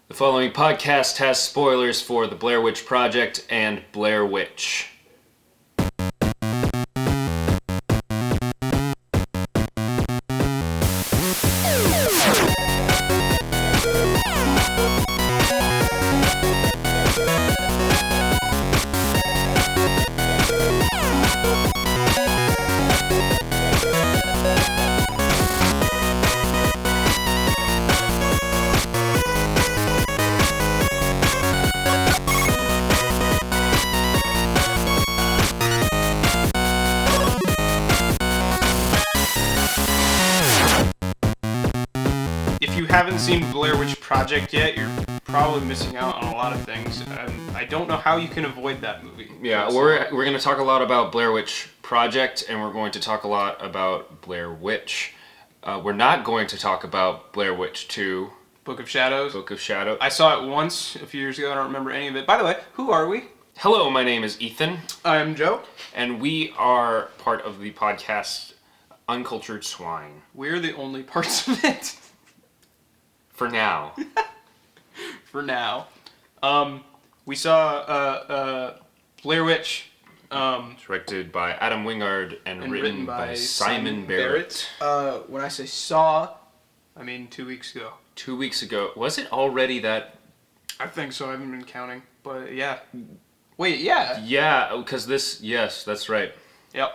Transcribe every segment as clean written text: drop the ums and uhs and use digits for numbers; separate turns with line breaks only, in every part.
The following podcast has spoilers for the Blair Witch Project and Blair Witch.
Haven't seen Blair Witch Project yet, you're probably missing out on a lot of things. I don't know how you can avoid that movie.
Yeah, we're going to talk a lot about Blair Witch Project, and we're going to talk a lot about Blair Witch. We're not going to talk about Blair Witch 2.
Book of Shadows.
Book of Shadows.
I saw it once a few years ago. I don't remember any of it. By the way, who are we?
Hello, my name is Ethan.
I'm Joe.
And we are part of the podcast Uncultured Swine.
We're the only parts of it.
For now.
For now. We saw Blair Witch.
Directed by Adam Wingard and written by Simon Barrett.
When I say saw, I mean 2 weeks ago.
2 weeks ago. Was it already that?
I think so. I haven't been counting. But yeah. Wait, yeah.
Yeah, because yes, that's right.
Yep.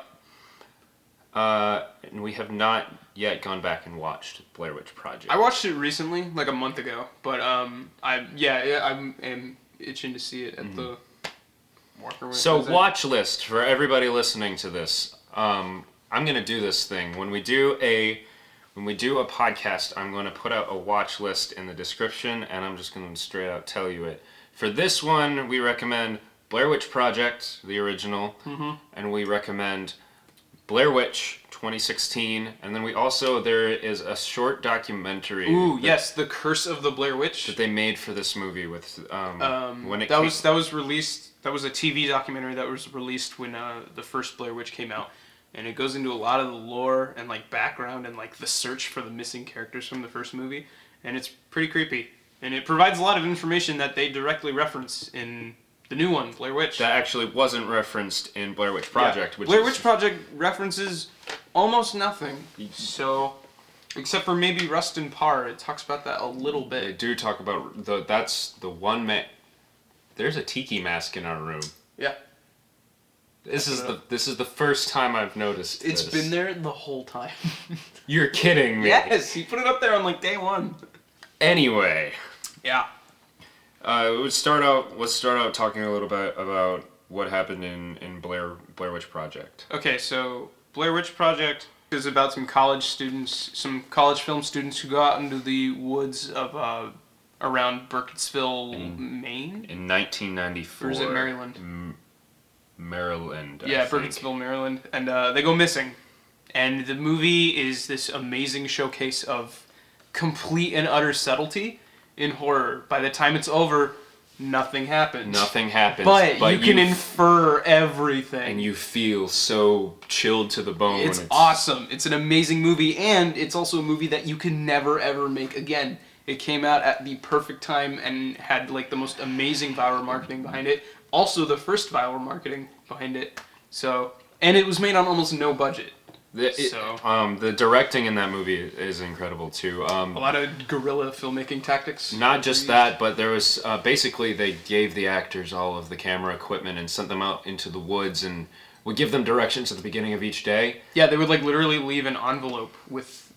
And we have not yet gone back and watched Blair Witch Project.
I watched it recently, like a month ago, but I'm itching to see it at the Walker.
So watch list for everybody listening to this. I'm gonna do this thing when we do a podcast. I'm going to put out a watch list in the description, and I'm just going to straight out tell you it. For this one, we recommend Blair Witch Project, the original, and we recommend Blair Witch 2016, and then there is a short documentary.
Ooh, yes, The Curse of the Blair Witch
that they made for this movie with when it
that was released. That was a TV documentary that was released when the first Blair Witch came out, and it goes into a lot of the lore and like background and like the search for the missing characters from the first movie, and it's pretty creepy, and it provides a lot of information that they directly reference in the new one, Blair Witch.
That actually wasn't referenced in Blair Witch Project.
Yeah. Blair Witch Project references almost nothing. So, except for maybe Rust and Parr, it talks about that a little bit.
They do talk about that's the one There's a tiki mask in our room.
Yeah.
This is the first time I've noticed
It's
this.
been there the whole time.
You're kidding me.
Yes, he put it up there on like day one.
Anyway.
Yeah.
Let's start out talking a little bit about what happened in Blair Witch Project.
Okay, so Blair Witch Project is about some college film students who go out into the woods of around Burkittsville, Maine?
In 1994.
Or is it Maryland?
Maryland,
I think. Burkittsville, Maryland. And they go missing. And the movie is this amazing showcase of complete and utter subtlety in horror. By the time it's over, nothing happens.
Nothing happens.
But you can infer everything.
And you feel so chilled to the bone.
It's awesome. It's an amazing movie, and it's also a movie that you can never, ever make again. It came out at the perfect time and had like the most amazing viral marketing behind it. Also the first viral marketing behind it. So, and it was made on almost no budget. The directing in that movie is incredible too. A lot of guerrilla filmmaking tactics.
Not just that, but there was basically they gave the actors all of the camera equipment and sent them out into the woods and would give them directions at the beginning of each day.
Yeah, they would like literally leave an envelope with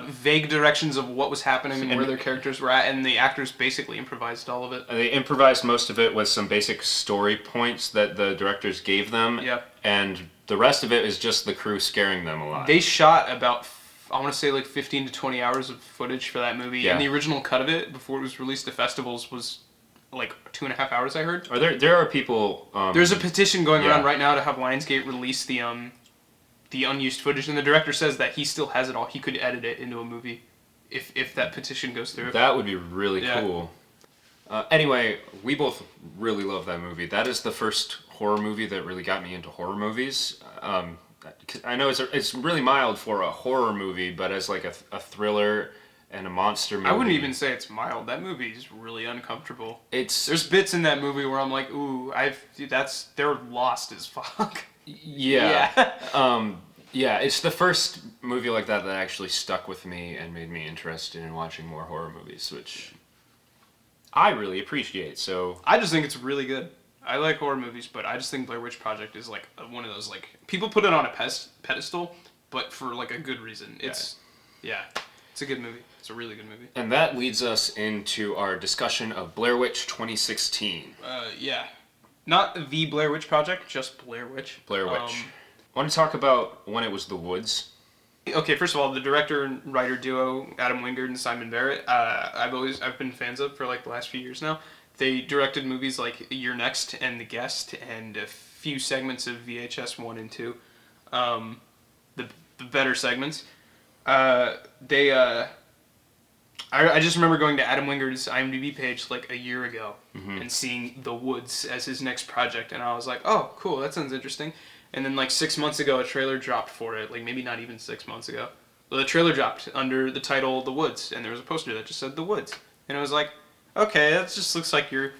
vague directions of what was happening and where their characters were at, and the actors basically improvised all of it.
They improvised most of it with some basic story points that the directors gave them.
Yep.
And the rest of it is just the crew scaring them a lot.
They shot about, I want to say like 15 to 20 hours of footage for that movie. Yeah. And the original cut of it, before it was released to festivals, was like 2.5 hours, I heard.
There are people...
There's a petition going around right now to have Lionsgate release the unused footage, and the director says that he still has it all. He could edit it into a movie if that petition goes through.
That would be really cool. Anyway, we both really love that movie. That is the first horror movie that really got me into horror movies. I know it's really mild for a horror movie, but as like a thriller and a monster movie.
I wouldn't even say it's mild. That movie is really uncomfortable.
There's
There's bits in that movie where I'm like, ooh, they're lost as fuck.
Yeah. Yeah, it's the first movie like that that actually stuck with me and made me interested in watching more horror movies, which I really appreciate. So
I just think it's really good. I like horror movies, but I just think Blair Witch Project is like one of those, like, people put it on a pedestal, but for like a good reason. It's a good movie. It's a really good movie.
And that leads us into our discussion of Blair Witch 2016.
Not the Blair Witch Project, just Blair Witch.
Blair Witch. I want to talk about when it was the woods.
Okay, first of all, the director and writer duo, Adam Wingard and Simon Barrett, I've been fans of for like the last few years now. They directed movies like You're Next and The Guest and a few segments of VHS 1 and 2. The better segments. I just remember going to Adam Wingard's IMDb page like a year ago and seeing The Woods as his next project, and I was like, oh, cool, that sounds interesting. And then like 6 months ago, a trailer dropped for it, like maybe not even 6 months ago. Well, the trailer dropped under the title The Woods, and there was a poster that just said The Woods. And it was like, okay, that just looks like your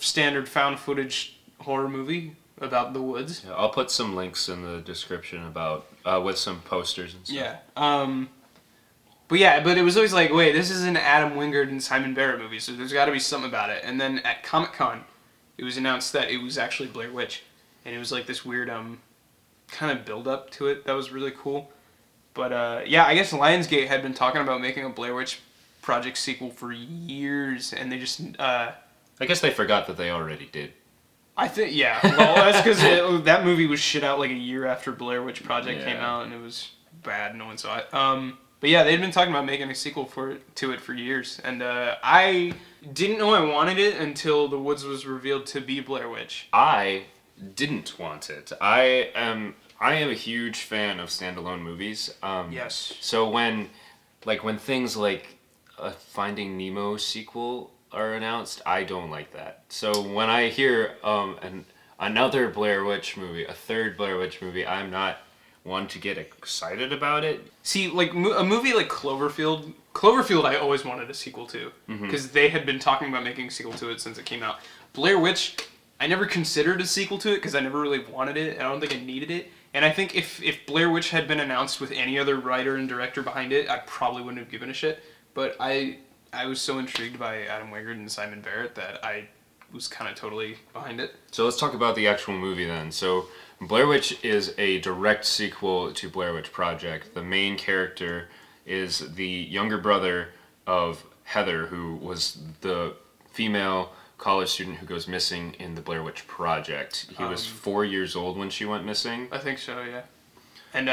standard found footage horror movie about the woods.
Yeah, I'll put some links in the description about with some posters and stuff.
Yeah. But it was always like, wait, this is an Adam Wingard and Simon Barrett movie, so there's got to be something about it. And then at Comic-Con, it was announced that it was actually Blair Witch, and it was like this weird kind of build up to it that was really cool. But I guess Lionsgate had been talking about making a Blair Witch Project sequel for years, and they just
I guess they forgot that they already did.
I think, yeah. Well, that's because that movie was shit out like a year after Blair Witch Project came out, and it was bad. No one saw it. But yeah, they'd been talking about making a sequel to it for years, and I didn't know I wanted it until The Woods was revealed to be Blair Witch.
I didn't want it. I am a huge fan of standalone movies.
Yes.
So when things like a Finding Nemo sequel are announced, I don't like that. So when I hear another Blair Witch movie, a third Blair Witch movie, I'm not one to get excited about it.
See, like a movie like Cloverfield I always wanted a sequel to, because they had been talking about making a sequel to it since it came out. Blair Witch, I never considered a sequel to it because I never really wanted it, and I don't think I needed it. And I think if Blair Witch had been announced with any other writer and director behind it, I probably wouldn't have given a shit. But I was so intrigued by Adam Wingard and Simon Barrett that I was kind of totally behind it.
So let's talk about the actual movie then. So Blair Witch is a direct sequel to Blair Witch Project. The main character is the younger brother of Heather, who was the female college student who goes missing in the Blair Witch Project. He was 4 years old when she went missing.
I think so, yeah. And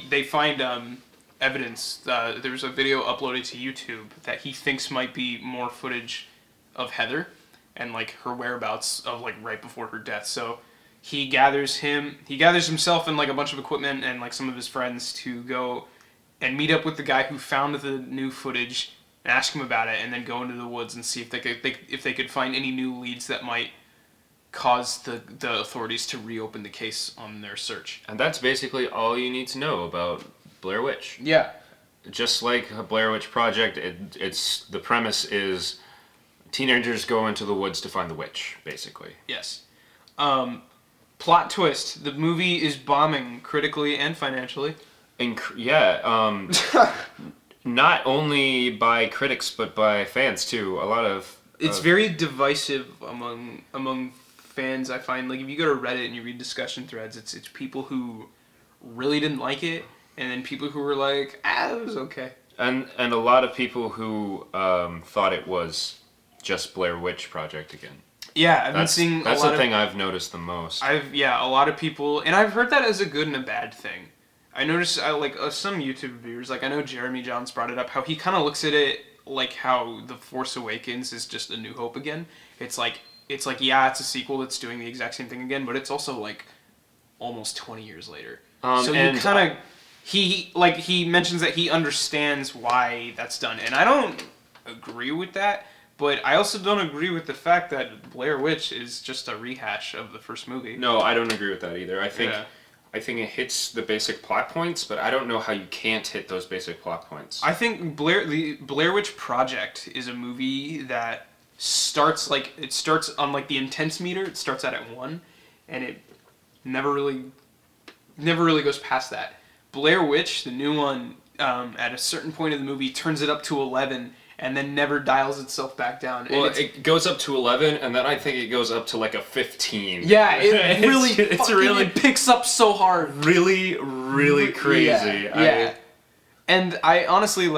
they find evidence. There was a video uploaded to YouTube that he thinks might be more footage of Heather and like her whereabouts of like right before her death. So he gathers himself and like a bunch of equipment and like some of his friends to go and meet up with the guy who found the new footage and ask him about it, and then go into the woods and see if they could find any new leads that might cause the authorities to reopen the case on their search.
And that's basically all you need to know about Blair Witch.
Yeah.
Just like a Blair Witch Project, it's the premise is teenagers go into the woods to find the witch, basically.
Yes. Plot twist: the movie is bombing critically and financially.
Not only by critics but by fans too. A lot of
it's very divisive among fans. I find, like, if you go to Reddit and you read discussion threads, it's people who really didn't like it, and then people who were like, it was okay.
And a lot of people who thought it was just Blair Witch Project again.
Yeah, I've been seeing
that's the thing I've noticed the most.
A lot of people, and I've heard that as a good and a bad thing. I noticed some YouTube reviewers, like I know Jeremy Johns brought it up, how he kind of looks at it like how The Force Awakens is just A New Hope again. It's like it's a sequel that's doing the exact same thing again, but it's also like almost 20 years later. So you kind of he mentions that he understands why that's done, and I don't agree with that. But I also don't agree with the fact that Blair Witch is just a rehash of the first movie.
No, I don't agree with that either. I think I think it hits the basic plot points, but I don't know how you can't hit those basic plot points.
I think the Blair Witch Project is a movie that starts on like the intense meter. It starts out at 1, and it never really goes past that. Blair Witch, the new one, at a certain point in the movie turns it up to 11 and then never dials itself back down.
Well, it goes up to 11, and then I think it goes up to like a 15.
Yeah, it really
it
picks up so hard.
Really crazy.
Yeah. And I honestly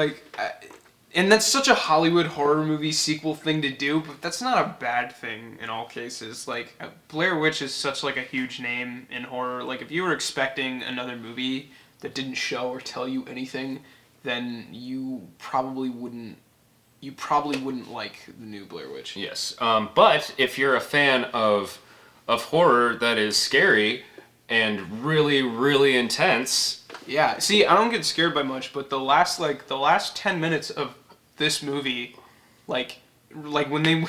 and that's such a Hollywood horror movie sequel thing to do, but that's not a bad thing in all cases. Like, Blair Witch is such like a huge name in horror. Like, if you were expecting another movie that didn't show or tell you anything, then you probably wouldn't like the new Blair Witch.
Yes. But if you're a fan of horror that is scary and really intense.
Yeah. See, I don't get scared by much, but the last 10 minutes of this movie, like when they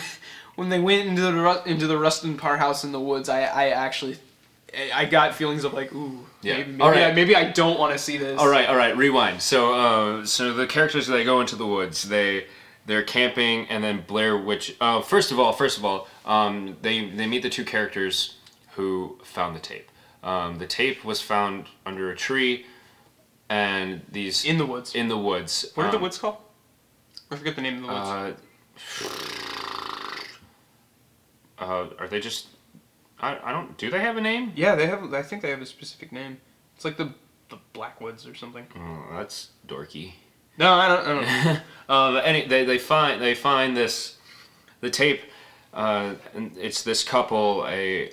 went into the Rustin Parr house in the woods, I got feelings of like, ooh,
yeah.
maybe I don't want to see this.
All right, rewind. So the characters, they go into the woods. They're camping, and then Blair Witch. First of all, they meet the two characters who found the tape. The tape was found under a tree, and these
in the woods. What are the woods called? I forget the name of the woods.
Are they just? I don't. Do they have a name?
Yeah, they have. I think they have a specific name. It's like the Blackwoods or something.
Oh, that's dorky.
No, I don't know.
They find the tape. And it's this couple, a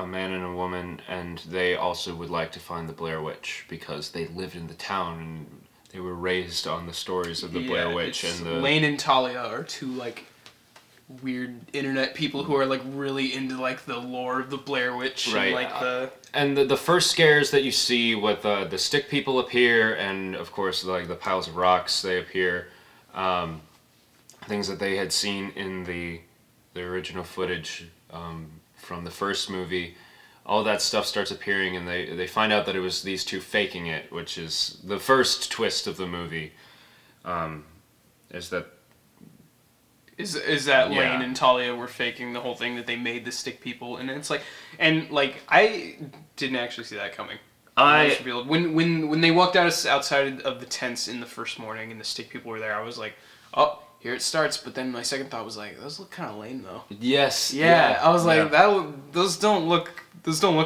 man and a woman, and they also would like to find the Blair Witch because they lived in the town and they were raised on the stories of the Blair Witch. And
Lane and Talia are two like weird internet people who are like really into like the lore of the Blair Witch.
Right.
And, like
and the first scares that you see with the stick people appear, and of course like the piles of rocks, they appear. Things that they had seen in the original footage from the first movie, all that stuff starts appearing, and they find out that it was these two faking it, which is the first twist of the movie. Is that
Lane and Talia were faking the whole thing, that they made the stick people, and it's like, and like I didn't actually see that coming. When they walked outside of the tents in the first morning and the stick people were there, I was like, oh, here it starts. But then my second thought was like, those look kind of lame though.
Yes.
Yeah. I was like, those don't look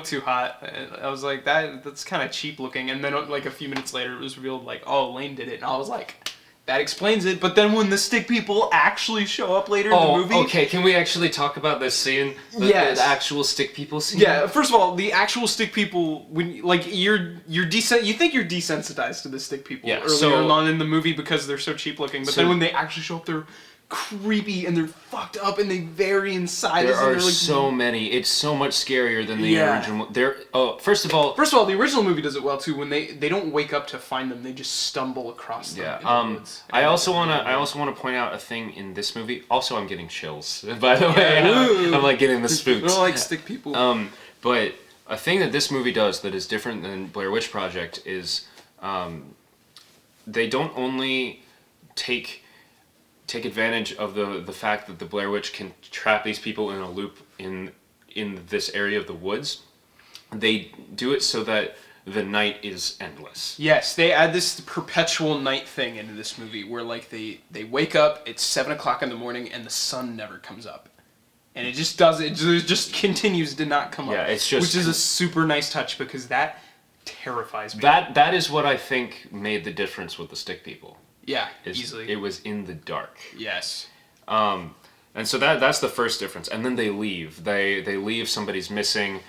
too hot. I was like, that's kind of cheap looking. And then like a few minutes later, it was revealed like, oh, Lane did it, and I was like, that explains it. But then when the stick people actually show up later in the movie...
okay, can we actually talk about this scene? The actual stick people scene?
Yeah, first of all, the actual stick people, when like you think you're desensitized to the stick people earlier on in the movie because they're so cheap looking, but then when they actually show up, they're creepy and they're fucked up and they vary in size.
There are
like,
so many. It's so much scarier than the original. First of all,
the original movie does it well too. When they don't wake up to find them, they just stumble across them.
Yeah.
In the woods.
I also want to point out a thing in this movie. Also, I'm getting chills. By the way, I'm like getting the spooks.
I don't like stick people.
But a thing that this movie does that is different than Blair Witch Project is, they don't only take advantage of the fact that the Blair Witch can trap these people in a loop in this area of the woods. They do it so that the night is endless.
Yes, they add this perpetual night thing into this movie where like they wake up, it's 7:00 in the morning, and the sun never comes up. And it just continues to not come up.
Yeah, it's just...
Which is a super nice touch because that terrifies me.
That is what I think made the difference with the stick people.
Yeah, easily.
It was in the dark.
Yes.
And so that's the first difference. And then they leave. They leave, somebody's missing.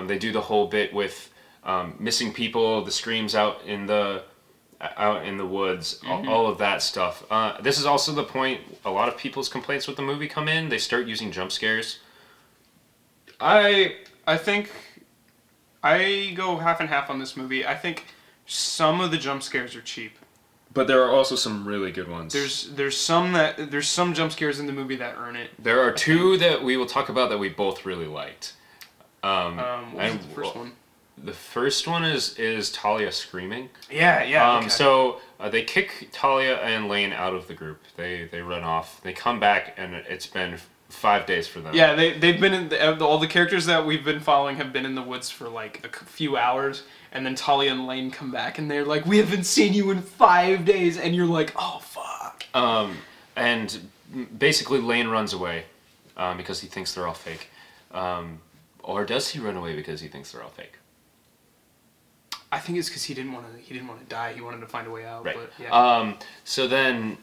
They do the whole bit with missing people, the screams out in the woods, all of that stuff. This is also the point a lot of people's complaints with the movie come in. They start using jump scares.
I think I go half and half on this movie. I think some of the jump scares are cheap.
But there are also some really good ones.
There's some jump scares in the movie that earn it.
There are two that we will talk about that we both really liked.
What was the first one?
The first one is Talia screaming.
Yeah. Okay.
So they kick Talia and Lane out of the group. They run off. They come back, and it's been 5 days for them.
Yeah, they've been in all the characters that we've been following have been in the woods for like a few hours, and then Talia and Lane come back, and they're like, "We haven't seen you in 5 days," and you're like, "Oh fuck."
And basically Lane runs away because he thinks they're all fake. Or does he run away because he thinks they're all fake?
I think it's because he didn't want to die. He wanted to find a way out.
Right.
But yeah.
So then,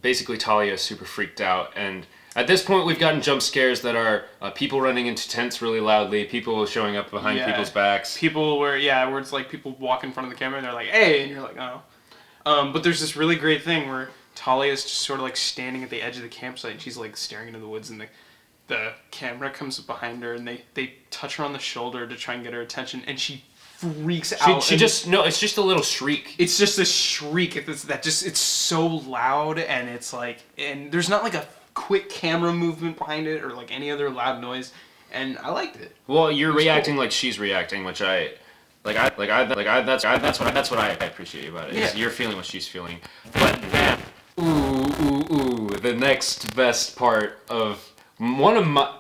basically Talia is super freaked out, and at this point we've gotten jump scares that are people running into tents really loudly, people showing up behind people's backs.
People where it's like people walk in front of the camera and they're like, "Hey," and you're like, "Oh." But there's this really great thing where Talia's just sort of like standing at the edge of the campsite, and she's like staring into the woods, and the camera comes up behind her, and they touch her on the shoulder to try and get her attention, and she freaks out.
It's just a little shriek.
It's just a shriek. It's so loud, and it's like, and there's not like a quick camera movement behind it or like any other loud noise, and I liked it.
Well, you're reacting cool. Like she's reacting, which that's what I appreciate about it.
Yeah.
You're feeling what she's feeling, but then the next best part of one of my.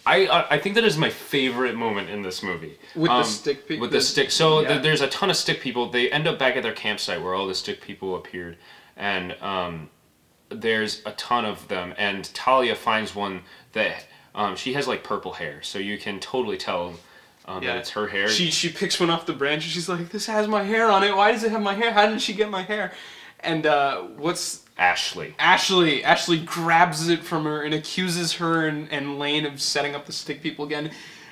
I think that is my favorite moment in this movie.
With the stick people?
With the stick. So there's a ton of stick people. They end up back at their campsite where all the stick people appeared. And there's a ton of them. And Talia finds one that she has like purple hair. So you can totally tell that it's her hair.
She picks one off the branch and she's like, "This has my hair on it. Why does it have my hair? How did she get my hair?" And what's...
Ashley
grabs it from her and accuses her and Lane of setting up the stick people again,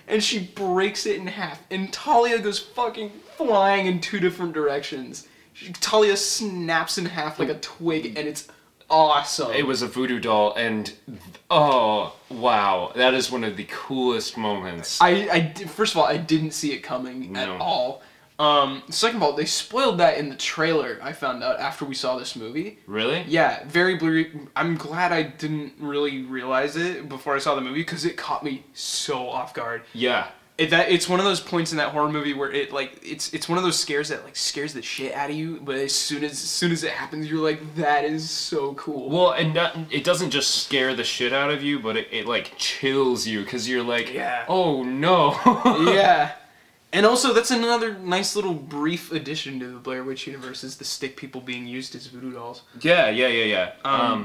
and she breaks it in half, and Talia goes fucking flying in 2 different directions. Talia snaps in half like a twig, and it's awesome.
It was a voodoo doll, and oh wow, that is one of the coolest moments.
First of all, I didn't see it coming at all. Second of all, they spoiled that in the trailer, I found out, after we saw this movie.
Really?
Yeah, very blurry. I'm glad I didn't really realize it before I saw the movie, because it caught me so off guard.
Yeah.
It's one of those points in that horror movie where it's one of those scares that like scares the shit out of you, but as soon as it happens, you're like, that is so cool.
Well, and it doesn't just scare the shit out of you, but it like chills you, because you're like, oh no.
Yeah. And also, that's another nice little brief addition to the Blair Witch universe, is the stick people being used as voodoo dolls.
Yeah.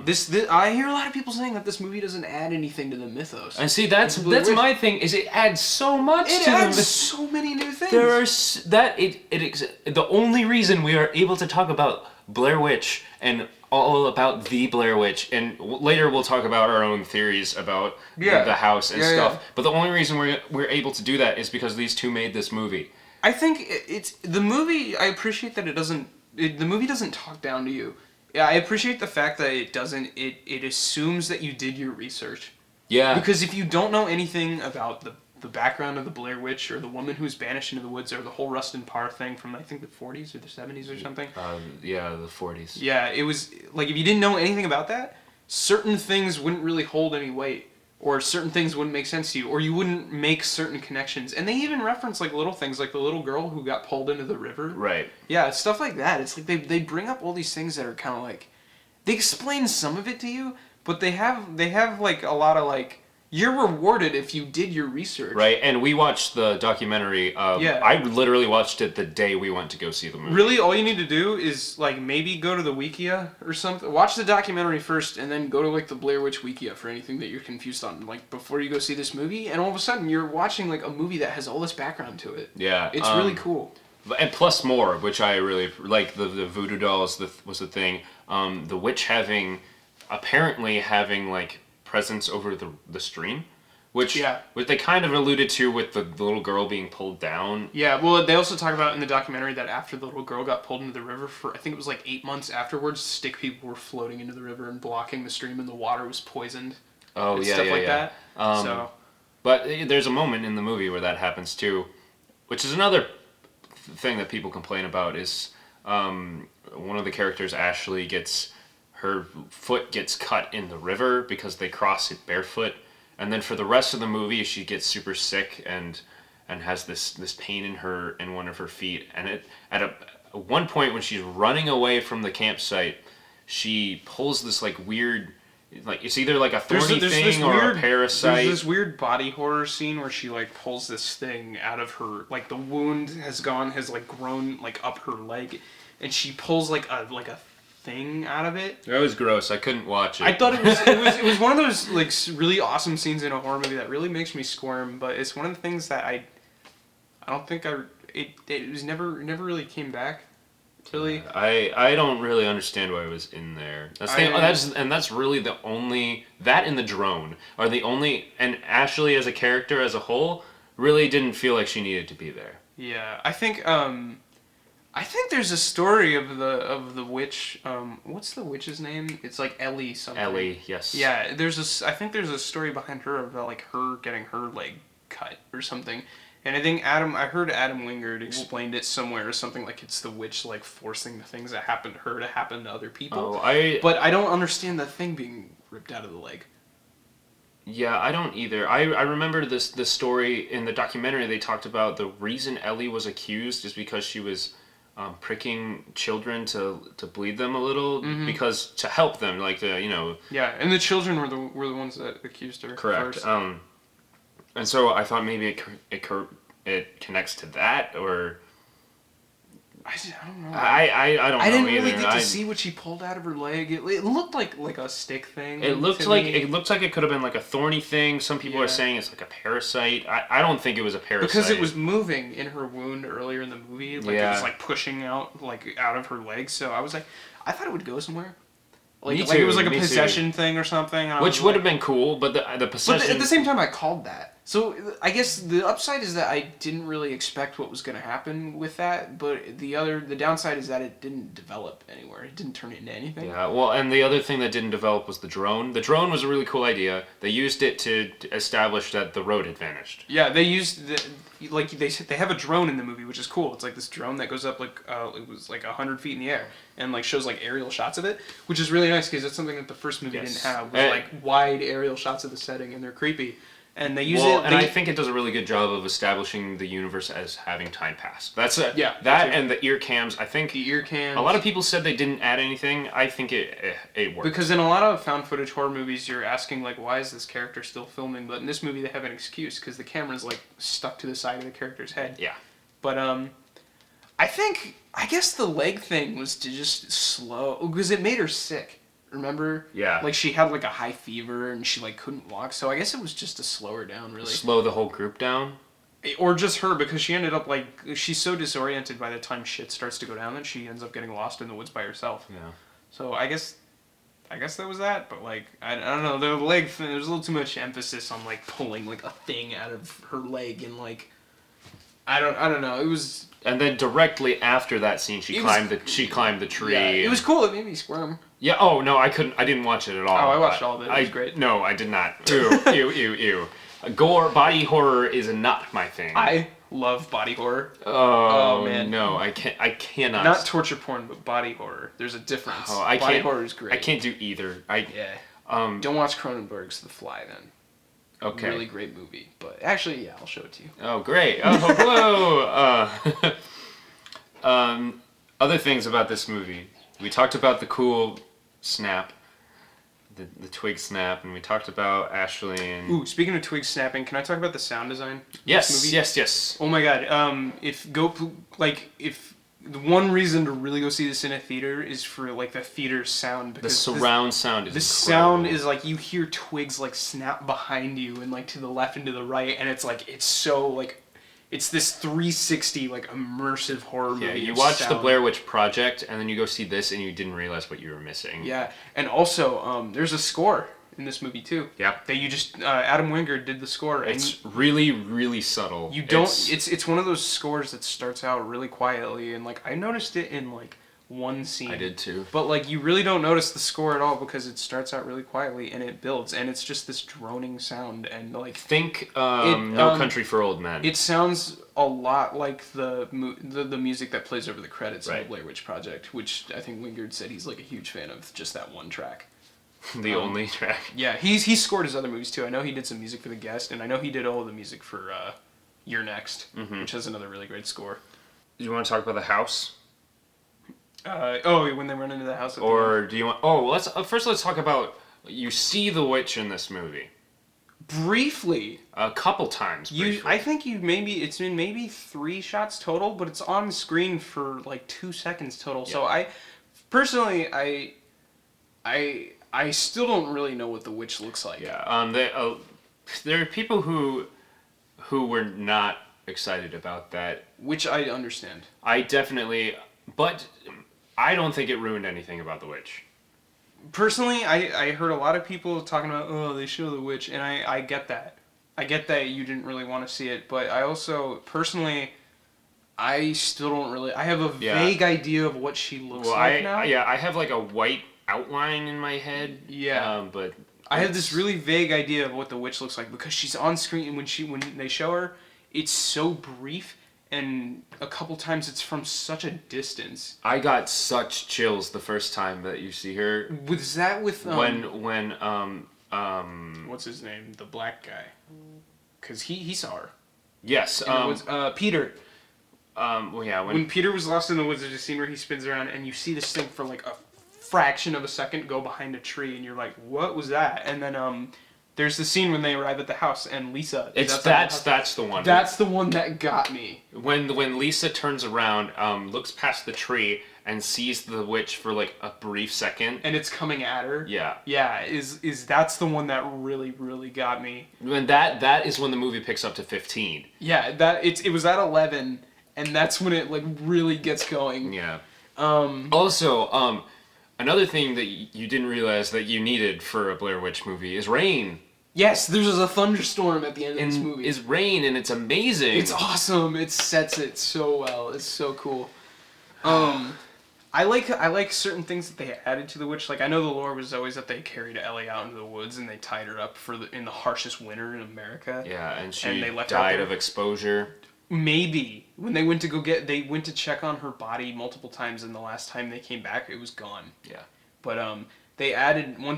This I hear a lot of people saying that this movie doesn't add anything to the mythos.
And see, that's my thing, is it adds so much to them.
It adds so many new things.
The only reason we are able to talk about Blair Witch and all about the Blair Witch, and later we'll talk about our own theories about the house and stuff. Yeah. But the only reason we're able to do that is because these two made this movie.
I think it's the movie. I appreciate that the movie doesn't talk down to you. Yeah, I appreciate the fact that it doesn't. It assumes that you did your research.
Yeah.
Because if you don't know anything about the background of the Blair Witch, or the woman who's banished into the woods, or the whole Rustin Parr thing from, I think, the 40s or the 70s or something.
Yeah, the 40s.
Yeah, it was, like, if you didn't know anything about that, certain things wouldn't really hold any weight, or certain things wouldn't make sense to you, or you wouldn't make certain connections. And they even reference, like, little things, like the little girl who got pulled into the river.
Right.
Yeah, stuff like that. It's like they bring up all these things that are kind of like, they explain some of it to you, but they have like, a lot of, like, you're rewarded if you did your research.
Right, and we watched the documentary. I literally watched it the day we went to go see the movie.
Really, all you need to do is, like, maybe go to the Wikia or something. Watch the documentary first, and then go to, like, the Blair Witch Wikia for anything that you're confused on, like, before you go see this movie. And all of a sudden, you're watching, like, a movie that has all this background to it.
Yeah.
It's really cool.
And plus more, which I really... Like, the voodoo dolls was the thing. The witch apparently having, like, presence over the stream, which they kind of alluded to with the little girl being pulled down.
Yeah, well, they also talk about in the documentary that after the little girl got pulled into the river, for I think it was like 8 months afterwards, stick people were floating into the river and blocking the stream, and the water was poisoned.
Oh,
and
yeah,
stuff like
yeah.
that.
But there's a moment in the movie where that happens too, which is another thing that people complain about, is one of the characters, Ashley, her foot gets cut in the river because they cross it barefoot, and then for the rest of the movie she gets super sick, and and has this pain in one of her feet. And at one point when she's running away from the campsite, she pulls this like weird, like it's either like a thorny thing or a parasite.
There's this weird body horror scene where she like pulls this thing out of her, like the wound has like grown like up her leg, and she pulls like a thing out of it.
That was gross. I couldn't watch it.
I thought it was one of those like really awesome scenes in a horror movie that really makes me squirm, but it's one of the things that I don't think it was never really came back. Really,
I don't really understand why it was in there. That's really the only, that and the drone are the only, and Ashley as a character as a whole really didn't feel like she needed to be there.
Yeah, I think there's a story of the witch. What's the witch's name? It's like Ellie something.
Ellie, yes.
Yeah, I think there's a story behind her about like her getting her leg cut or something. And I heard Adam Wingard explained it somewhere or something like it's the witch like forcing the things that happen to her to happen to other people. But I don't understand the thing being ripped out of the leg.
Yeah, I don't either. I remember this story in the documentary. They talked about the reason Ellie was accused is because she was pricking children to bleed them a little, because to help them, like
Yeah, and the children were the ones that accused her.
Correct.
First.
And so I thought maybe it connects to that, or
I don't know.
I don't know.
I didn't
either.
really get to see what she pulled out of her leg. It looked like a stick thing.
It looked like it could have been like a thorny thing. Some people are saying it's like a parasite. I don't think it was a parasite
because it was moving in her wound earlier in the movie. Like it was like pushing out of her leg. So I was like, I thought it would go somewhere. Like it was like a possession thing or something.
Which would have been cool, but the possession.
But at the same time, I called that. So I guess the upside is that I didn't really expect what was going to happen with that. But the downside is that it didn't develop anywhere. It didn't turn into anything.
Yeah, well, and the other thing that didn't develop was the drone. The drone was a really cool idea. They used it to establish that the road had vanished.
Yeah, they used they have a drone in the movie, which is cool. It's like this drone that goes up it was like 100 feet in the air and like shows like aerial shots of it, which is really nice because that's something that the first movie didn't have. Was like wide aerial shots of the setting, and they're creepy. And they use
I think it does a really good job of establishing the universe as having time passed. That's and the ear cams. I think
the ear cams.
A lot of people said they didn't add anything. I think it worked.
Because in a lot of found footage horror movies, you're asking like, why is this character still filming? But in this movie, they have an excuse because the camera's like stuck to the side of the character's head.
Yeah.
But I guess the leg thing was to just slow because it made her sick. Remember? Yeah. Like she had like a high fever and she like couldn't walk. So I guess it was just to slow her down, really.
Slow the whole group down?
Or just her, because she ended up like she's so disoriented by the time shit starts to go down that she ends up getting lost in the woods by herself.
Yeah.
So I guess that was that, but like I don't know, the leg thing, there was a little too much emphasis on like pulling like a thing out of her leg and like I don't know. It was.
And then directly after that scene, she climbed the tree.
Yeah, it was cool. It made me squirm.
Yeah. Oh no, I couldn't. I didn't watch it at all.
Oh, I watched all of it. It was great.
No, I did not. Ew. Gore, body horror is not my thing.
I love body horror.
Oh man, no, I cannot.
Not torture porn, but body horror. There's a difference. Body horror is great.
I can't do either.
Don't watch Cronenberg's The Fly then.
Okay.
Really great movie, but actually, yeah, I'll show it to you.
Oh, great! Oh, whoa! Other things about this movie. We talked about the cool snap, the twig snap, and we talked about Ashley and.
Ooh, speaking of twig snapping, can I talk about the sound design?
Yes.
Oh my god! If the one reason to really go see this in a theater is for like the theater sound, because
the surround sound is
the sound is like you hear twigs like snap behind you and like to the left and to the right, and it's like it's so like it's this 360 like immersive horror movie.
Yeah, you watch the Blair Witch Project and then you go see this and you didn't realize what you were missing.
Yeah, and also there's a score in this movie too.
Yeah.
That you just Adam Wingard did the score.
It's really, really subtle.
You don't. It's one of those scores that starts out really quietly, and like I noticed it in like one scene.
I did too.
But like you really don't notice the score at all because it starts out really quietly and it builds, and it's just this droning sound and like.
Think No Country for Old Men.
It sounds a lot like the music that plays over the credits of the Blair Witch Project, which I think Wingard said he's like a huge fan of just that one track.
The only track.
Yeah, he's scored his other movies too. I know he did some music for The Guest, and I know he did all of the music for You're Next, which has another really great score.
Do you want to talk about the house?
When they run into the house.
Or do you want? Oh, let's talk about you see the witch in this movie.
Briefly.
A couple times. Briefly.
I think it's been maybe 3 shots total, but it's on screen for like 2 seconds total. Yeah. So I personally I still don't really know what the witch looks like.
Yeah. There are people who were not excited about that,
which I understand.
But I don't think it ruined anything about the witch.
Personally, I heard a lot of people talking about, they show the witch, and I get that. I get that you didn't really want to see it, but I also, personally, I still don't really... I have a vague idea of what she looks like now.
Yeah, I have like a white outline in my head.
Yeah.
But...
I have this really vague idea of what the witch looks like, because she's on screen, and when they show her, it's so brief, and a couple times it's from such a distance.
I got such chills the first time that you see her.
Was that with
when
what's his name? The black guy. Because he saw her.
Yes.
It was Peter.
When
Peter was lost in the woods, there's a scene where he spins around and you see this thing for like a fraction of a second go behind a tree, and you're like, what was that? And then there's the scene when they arrive at the house and Lisa...
That's the one.
That's the one that got me.
When Lisa turns around, looks past the tree, and sees the witch for like a brief second.
And it's coming at her.
Yeah.
Yeah, that's the one that really, really got me.
When that is when the movie picks up to 15.
Yeah, it was at 11, and that's when it like really gets going.
Yeah. Also, another thing that you didn't realize that you needed for a Blair Witch movie is rain.
Yes, there's a thunderstorm at the end of this movie.
It's rain, and it's amazing.
It's awesome. It sets it so well. It's so cool. I like certain things that they added to the witch. Like, I know the lore was always that they carried Ellie out into the woods and they tied her up in the harshest winter in America.
Yeah, and she
they left
died of exposure.
Maybe when they went to check on her body multiple times, and the last time they came back, it was gone.
Yeah.
But one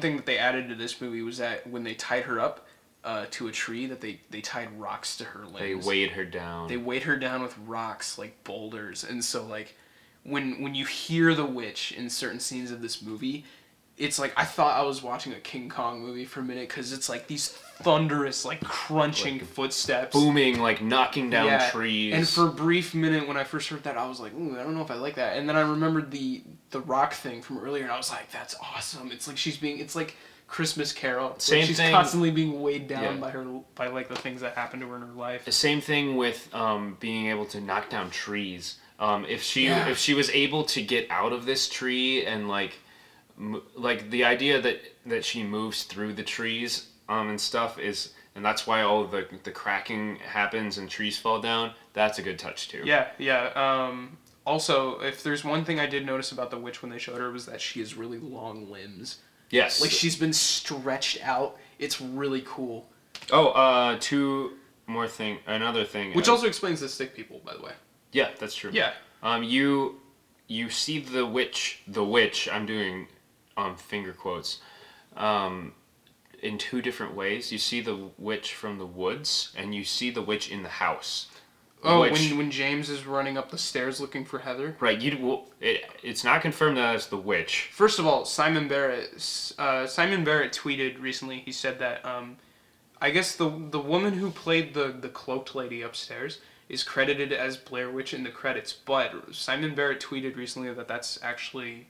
thing that they added to this movie was that when they tied her up to a tree, that they tied rocks to her limbs.
They weighed her down.
They weighed her down with rocks, like boulders, and so like when you hear the witch in certain scenes of this movie, it's like I thought I was watching a King Kong movie for a minute, because it's like these thunderous, like crunching footsteps,
booming, like knocking down trees.
And for a brief minute when I first heard that, I was like, ooh, I don't know if I like that. And then I remembered the rock thing from earlier, and I was like, that's awesome. It's like it's like Christmas Carol. She's constantly being weighed down by like the things that happen to her in her life.
The same thing with being able to knock down trees. If she was able to get out of this tree and like the idea that she moves through the trees and stuff and that's why all of the cracking happens and trees fall down. That's a good touch too.
Yeah. Also, if there's one thing I did notice about the witch when they showed her, was that she has really long limbs.
Yes.
Like, she's been stretched out. It's really cool.
Oh, another thing.
Which also explains the stick people, by the way.
Yeah, that's true.
Yeah.
You see the witch, I'm doing finger quotes, in 2 different ways. You see the witch from the woods, and you see the witch in the house.
Oh, when James is running up the stairs looking for Heather?
Right. It's not confirmed that it's the witch.
First of all, Simon Barrett tweeted recently. He said that I guess the woman who played the cloaked lady upstairs is credited as Blair Witch in the credits, but Simon Barrett tweeted recently that that's actually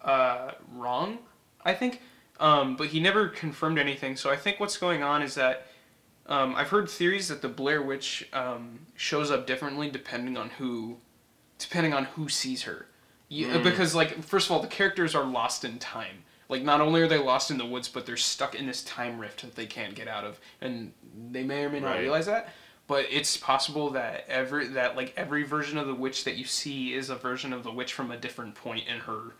wrong, I think. But he never confirmed anything. So I think what's going on is that I've heard theories that the Blair Witch shows up differently depending on who sees her. Because, like, first of all, the characters are lost in time. Like, not only are they lost in the woods, but they're stuck in this time rift that they can't get out of, and they may or may not realize that. But it's possible that every version of the witch that you see is a version of the witch from a different point in her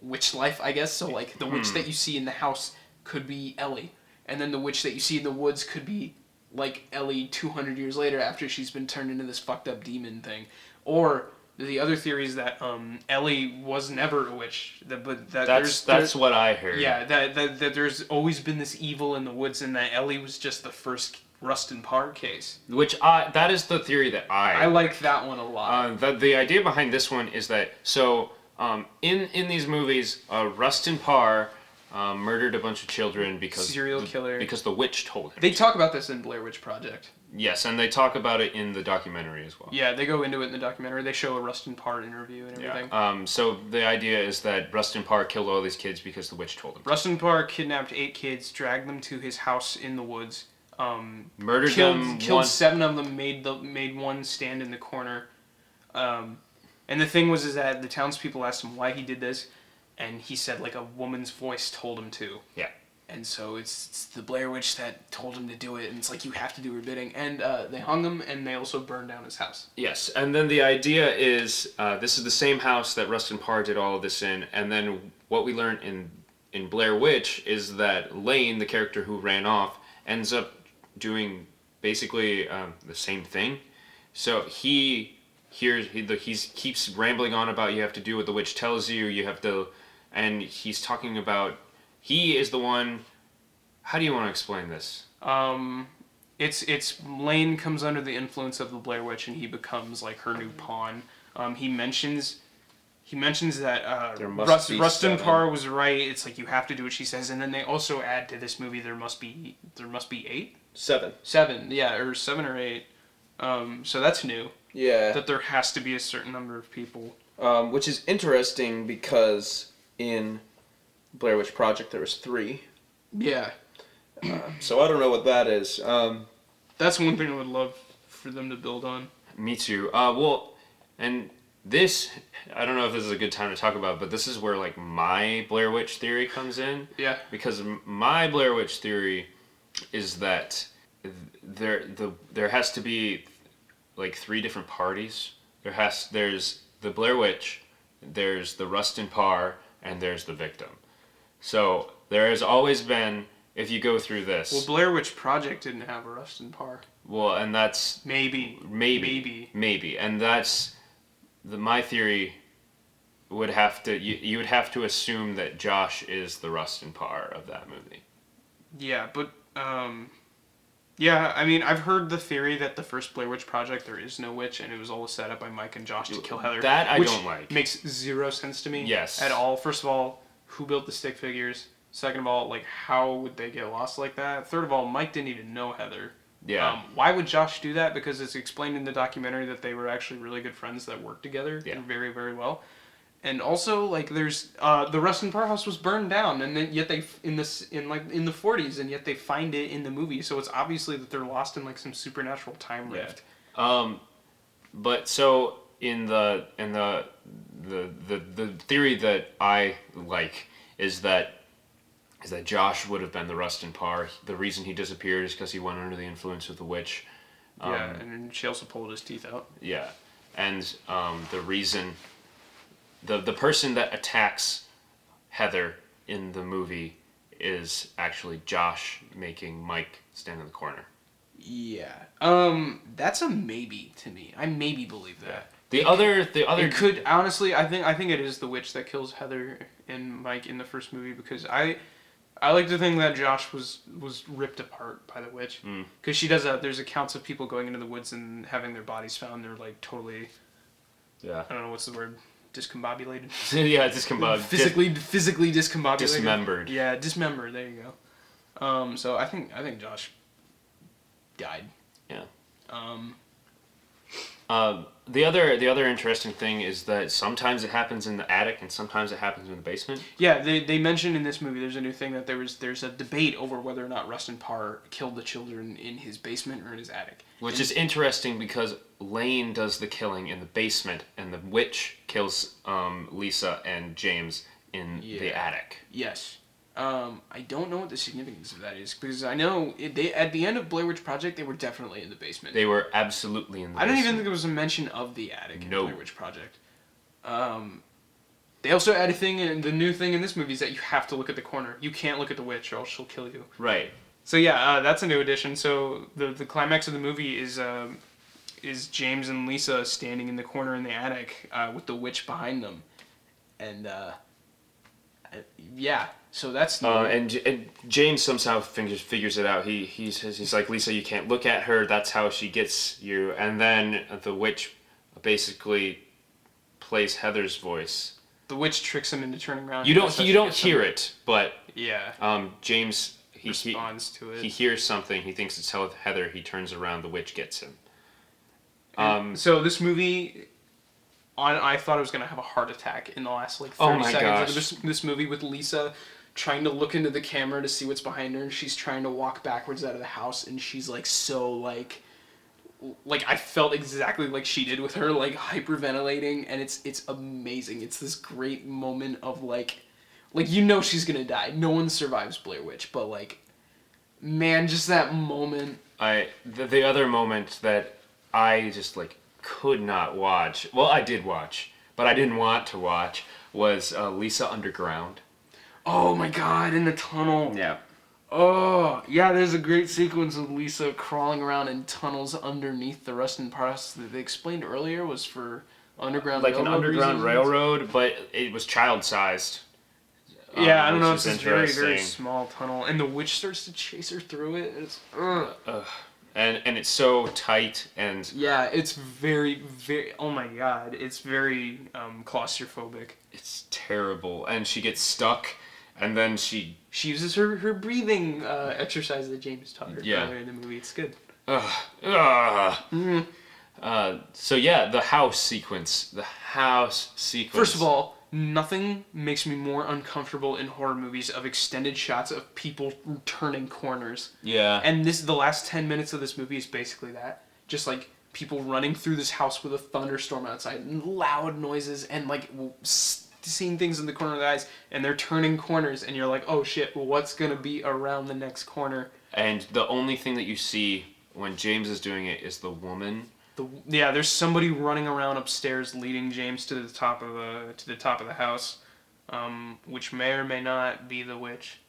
witch life, I guess. So, like, the witch that you see in the house could be Ellie. And then the witch that you see in the woods could be, like, Ellie 200 years later after she's been turned into this fucked up demon thing. Or The other theory is that Ellie was never a witch. But
That's what I heard.
Yeah, that there's always been this evil in the woods, and that Ellie was just the first Rustin Parr case.
That is the theory that
I like that one a lot.
The idea behind this one is that in these movies, Rustin Parr murdered a bunch of children because
serial killer.
Because the witch told him.
They talk about this in Blair Witch Project.
Yes, and they talk about it in the documentary as well.
Yeah, they go into it in the documentary. They show a Rustin Parr interview and everything.
Yeah. So the idea is that Rustin Parr killed all these kids because the witch told him.
Rustin Parr kidnapped 8 kids, dragged them to his house in the woods,
murdered them.
Killed 7 of them. Made one stand in the corner. And the thing is that the townspeople asked him why he did this, and he said like a woman's voice told him to.
Yeah.
And so it's the Blair Witch that told him to do it, and it's like you have to do her bidding. And they hung him, and they also burned down his house.
Yes, and then the idea is this is the same house that Rustin Parr did all of this in, and then what we learned in Blair Witch is that Lane, the character who ran off, ends up doing basically the same thing. So he keeps rambling on about you have to do what the witch tells you. You have to, and he's talking about. He is the one. How do you want to explain this?
It's Lane comes under the influence of the Blair Witch, and he becomes like her new pawn. He mentions that Rustin Parr was right. It's like you have to do what she says, and then they also add to this movie there must be 8. 7, yeah, or 7 or 8. So that's new.
Yeah.
That there has to be a certain number of people.
Which is interesting because in Blair Witch Project there was 3.
Yeah.
So I don't know what that is.
That's one thing I would love for them to build on.
Me too. And this, I don't know if this is a good time to talk about, but this is where like my Blair Witch theory comes in.
Yeah.
Because my Blair Witch theory is that there has to be like 3 different parties. There's the Blair Witch, there's the Rustin Parr, and there's the victim. So there has always been, if you go through this.
Well, Blair Witch Project didn't have a Rustin Parr.
Well, and that's
maybe,
and that's my theory. Would have to you would have to assume that Josh is the Rustin Parr of that movie.
Yeah, but yeah, I mean, I've heard the theory that the first Blair Witch Project there is no witch, and it was all set up by Mike and Josh to kill Heather.
That I don't like.
Makes 0 sense to me.
Yes.
At all. First of all, who built the stick figures? Second of all, like, how would they get lost like that? Third of all, Mike didn't even know Heather.
Yeah.
Why would Josh do that? Because it's explained in the documentary that they were actually really good friends that worked together very, very well. And also, like, there's the Rustin Parr house was burned down, and then yet they in the 40s, and yet they find it in the movie. So it's obviously that they're lost in like some supernatural time rift.
But so in the theory that I like is that Josh would have been the Rustin Parr. The reason he disappeared is because he went under the influence of the witch.
And she also pulled his teeth out.
Yeah, and the reason. The person that attacks Heather in the movie is actually Josh making Mike stand in the corner.
Yeah. That's a maybe to me. I maybe believe that.
The other
it could honestly. I think it is the witch that kills Heather and Mike in the first movie because I like to think that Josh was ripped apart by the witch because she does there's accounts of people going into the woods and having their bodies found. They're like totally.
Yeah.
I don't know what's the word. Discombobulated.
Yeah, discombobulated.
Physically discombobulated.
Dismembered.
Yeah, dismembered. There you go. So I think Josh died.
Yeah. The other interesting thing is that sometimes it happens in the attic and sometimes it happens in the basement.
Yeah, they mentioned in this movie there's a new thing that there's a debate over whether or not Rustin Parr killed the children in his basement or in his attic.
Which is interesting because Lane does the killing in the basement and the witch kills Lisa and James in the attic.
Yes. I don't know what the significance of that is because I know they at the end of Blair Witch Project they were definitely in the basement.
They were absolutely in the basement.
I don't even think there was a mention of the attic in Blair Witch Project. They also add a thing, and the new thing in this movie is that you have to look at the corner. You can't look at the witch, or else she'll kill you.
Right.
So yeah, that's a new addition. So the climax of the movie is James and Lisa standing in the corner in the attic with the witch behind them, and yeah. So that's
and James somehow figures it out. He's like, Lisa, you can't look at her. That's how she gets you. And then the witch basically plays Heather's voice.
The witch tricks him into turning around.
You don't hear it, but
yeah.
James
responds to it.
He hears something. He thinks it's Heather. He turns around. The witch gets him.
So this movie, I thought I was gonna have a heart attack in the last like 30 seconds of this movie with Lisa trying to look into the camera to see what's behind her, and she's trying to walk backwards out of the house, and she's like so like I felt exactly like she did with her, like hyperventilating, and it's amazing. It's this great moment of like she's gonna die. No one survives Blair Witch, but like, man, just that moment.
The other moment that I just like could not watch. Well, I did watch, but I didn't want to watch. Was Lisa underground?
Oh my God, in the tunnel.
Yeah.
Oh, yeah, there's a great sequence of Lisa crawling around in tunnels underneath the Rustin Pass that they explained earlier was for underground
railroad. Like an underground railroad, but it was child-sized.
Yeah, I don't know, it's this very, very small tunnel, and the witch starts to chase her through it. It's,
And it's so tight and...
Yeah, it's very, very... Oh my God, it's very claustrophobic.
It's terrible, and she gets stuck... And then she
uses her breathing exercise that James taught her earlier in the movie. It's good.
So yeah, the house sequence.
First of all, nothing makes me more uncomfortable in horror movies of extended shots of people turning corners.
Yeah.
And the last 10 minutes of this movie is basically that. Just like people running through this house with a thunderstorm outside and loud noises and like... seeing things in the corner of the eyes, and they're turning corners, and you're like, oh shit, what's gonna be around the next corner?
And the only thing that you see when James is doing it is the woman.
There's somebody running around upstairs, leading James to the top of the house, which may or may not be the witch.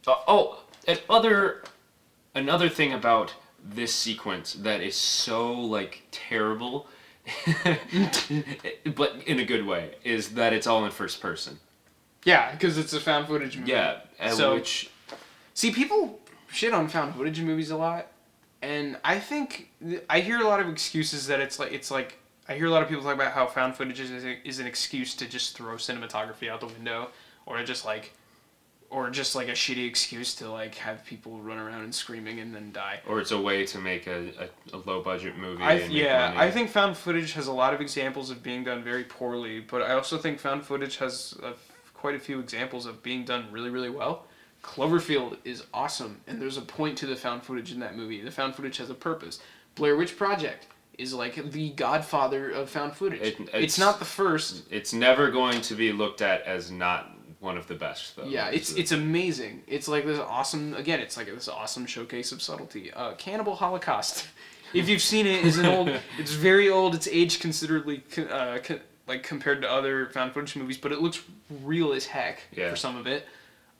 Another thing about this sequence that is so like terrible. But in a good way, is that it's all in first person.
Yeah, because it's a found footage movie.
Yeah,
see, people shit on found footage movies a lot, and I think I hear a lot of excuses that it's like I hear a lot of people talk about how found footage is an excuse to just throw cinematography out the window, or just like a shitty excuse to like have people run around and screaming and then die.
Or it's a way to make a low budget movie.
I think found footage has a lot of examples of being done very poorly, but I also think found footage has quite a few examples of being done really, really well. Cloverfield is awesome, and there's a point to the found footage in that movie. The found footage has a purpose. Blair Witch Project is like the godfather of found footage. It's not the first.
It's never going to be looked at as not one of the best, though.
Yeah, it's amazing. It's like this awesome... Again, it's like this awesome showcase of subtlety. Cannibal Holocaust. If you've seen it, it's very old. It's aged considerably, compared to other found footage movies, but it looks real as heck for some of it.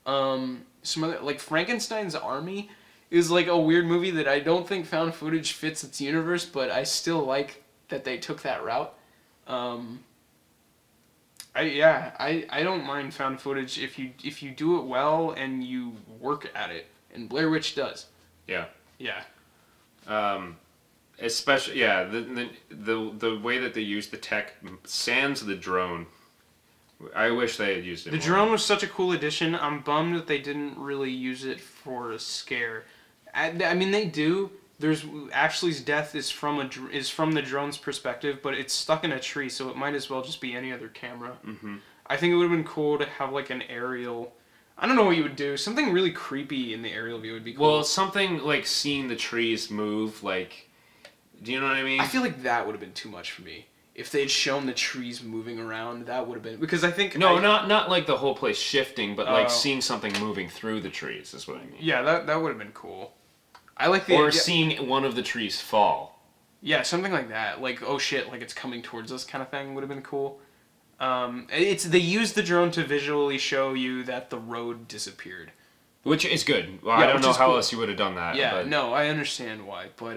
Some other... Like, Frankenstein's Army is like a weird movie that I don't think found footage fits its universe, but I still like that they took that route. I don't mind found footage if you do it well and you work at it, and Blair Witch does.
Yeah.
Yeah.
Especially the way that they use the tech, sans the drone. I wish they had used it.
The drone was such a cool addition. I'm bummed that they didn't really use it for a scare. I mean, they do. There's Ashley's death is from the drone's perspective, but it's stuck in a tree, so it might as well just be any other camera.
Mm-hmm.
I think it would have been cool to have like an aerial. I don't know what you would do. Something really creepy in the aerial view would be cool.
Well, something like seeing the trees move, like, do you know what I mean?
I feel like that would have been too much for me. If they'd shown the trees moving around, that would have been... Because I think...
Not like the whole place shifting, but like seeing something moving through the trees is what I mean.
Yeah, that would have been cool. I like the...
Or seeing one of the trees fall.
Yeah, something like that. Like, oh shit, like it's coming towards us kind of thing would have been cool. They used the drone to visually show you that the road disappeared.
Which is good. Well, I don't know how else you would have done that.
Yeah, no, I understand why, but